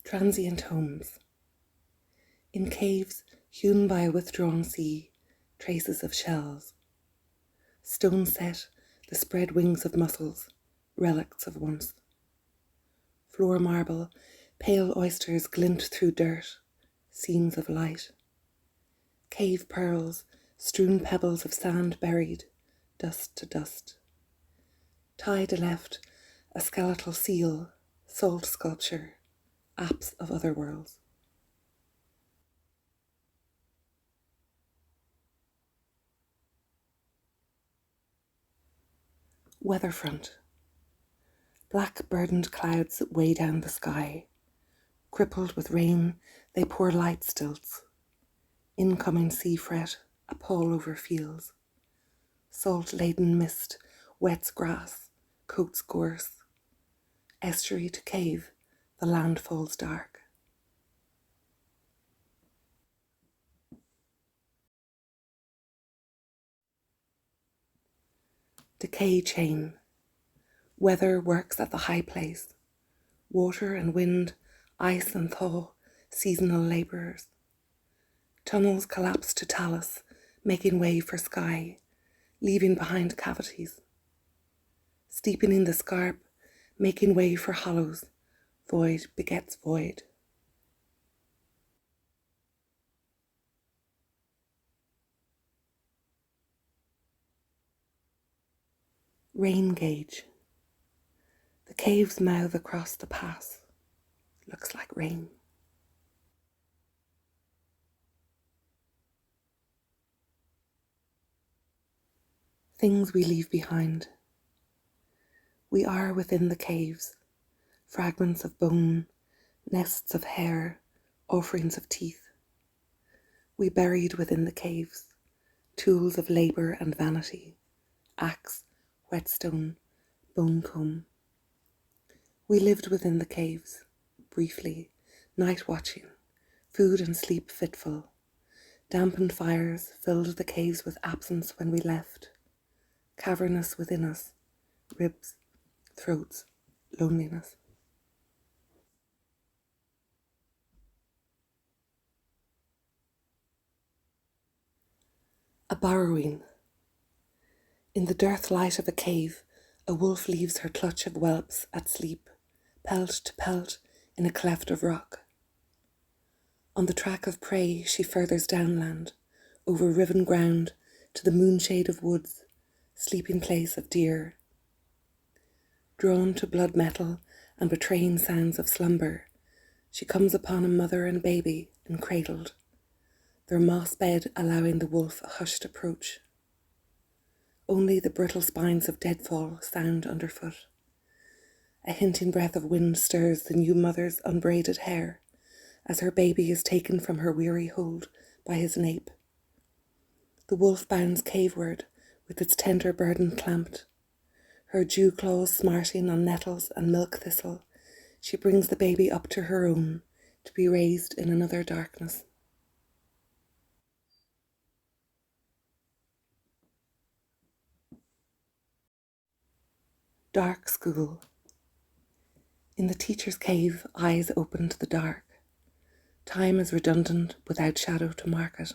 Transient homes. In caves hewn by a withdrawn sea, traces of shells. Stone set, the spread wings of mussels, relics of once. Floor marble, pale oysters glint through dirt, seams of light. Cave pearls, strewn pebbles of sand buried, dust to dust. Tied left, a skeletal seal, salt sculpture, apse of other worlds. Weatherfront. Black burdened clouds that weigh down the sky. Crippled with rain, they pour light stilts. Incoming sea fret, a pall over fields. Salt-laden mist, wets grass, coats gorse. Estuary to cave, the land falls dark. Decay chain. Weather works at the high place. Water and wind, ice and thaw, seasonal labourers. Tunnels collapse to talus, making way for sky, leaving behind cavities. Steepening the scarp, making way for hollows, void begets void. Rain gauge. The cave's mouth across the pass. Looks like rain. Things we leave behind. We are within the caves, fragments of bone, nests of hair, offerings of teeth. We buried within the caves, tools of labour and vanity, axe, whetstone, bone comb. We lived within the caves, briefly, night watching, food and sleep fitful. Dampened fires filled the caves with absence when we left. Cavernous within us, ribs, throats, loneliness. A burrowing. In the dearth light of a cave, a wolf leaves her clutch of whelps at sleep, pelt to pelt in a cleft of rock. On the track of prey she furthers downland, over riven ground to the moonshade of woods, sleeping place of deer. Drawn to blood metal and betraying sounds of slumber, she comes upon a mother and baby encradled, their moss bed allowing the wolf a hushed approach. Only the brittle spines of deadfall sound underfoot. A hinting breath of wind stirs the new mother's unbraided hair as her baby is taken from her weary hold by his nape. The wolf bounds caveward with its tender burden clamped. Her dew claws smarting on nettles and milk thistle, she brings the baby up to her own to be raised in another darkness. Dark school. In the teacher's cave, eyes open to the dark. Time is redundant without shadow to mark it.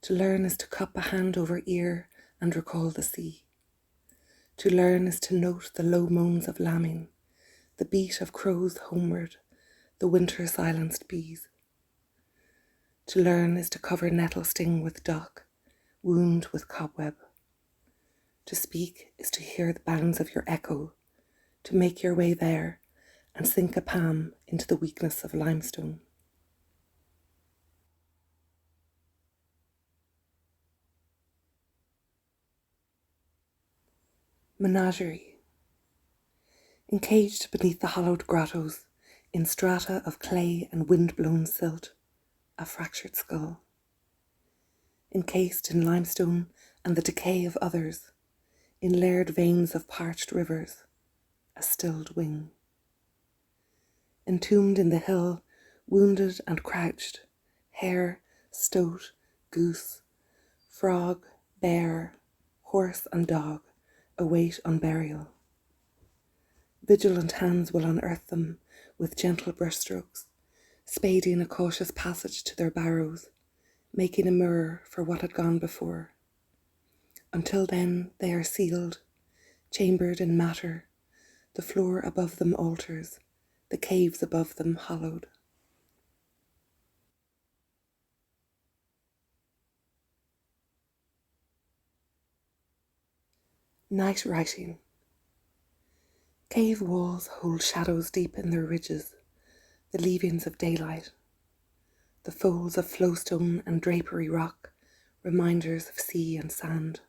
To learn is to cup a hand over ear and recall the sea. To learn is to note the low moans of lambing, the beat of crows homeward, the winter silenced bees. To learn is to cover nettle sting with dock, wound with cobweb. To speak is to hear the bounds of your echo, to make your way there and sink a palm into the weakness of limestone. Menagerie. Encaged beneath the hollowed grottos, in strata of clay and wind-blown silt, a fractured skull. Encased in limestone and the decay of others, in layered veins of parched rivers, a stilled wing. Entombed in the hill, wounded and crouched, hare, stoat, goose, frog, bear, horse and dog await on burial. Vigilant hands will unearth them with gentle brushstrokes, spading a cautious passage to their barrows, making a mirror for what had gone before. Until then they are sealed, chambered in matter, the floor above them altars, the caves above them hollowed. Night writing. Cave walls hold shadows deep in their ridges, the leavings of daylight, the folds of flowstone and drapery rock, reminders of sea and sand.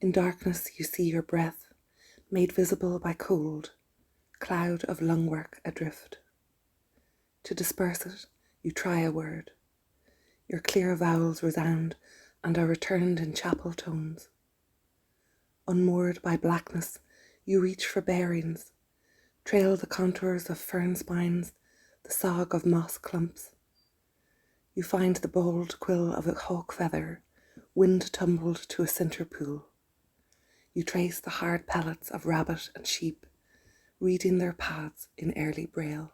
In darkness you see your breath, made visible by cold, cloud of lungwork adrift. To disperse it, you try a word. Your clear vowels resound and are returned in chapel tones. Unmoored by blackness, you reach for bearings, trail the contours of fern spines, the sog of moss clumps. You find the bald quill of a hawk feather, wind tumbled to a centre pool. You trace the hard pellets of rabbit and sheep, reading their paths in early braille.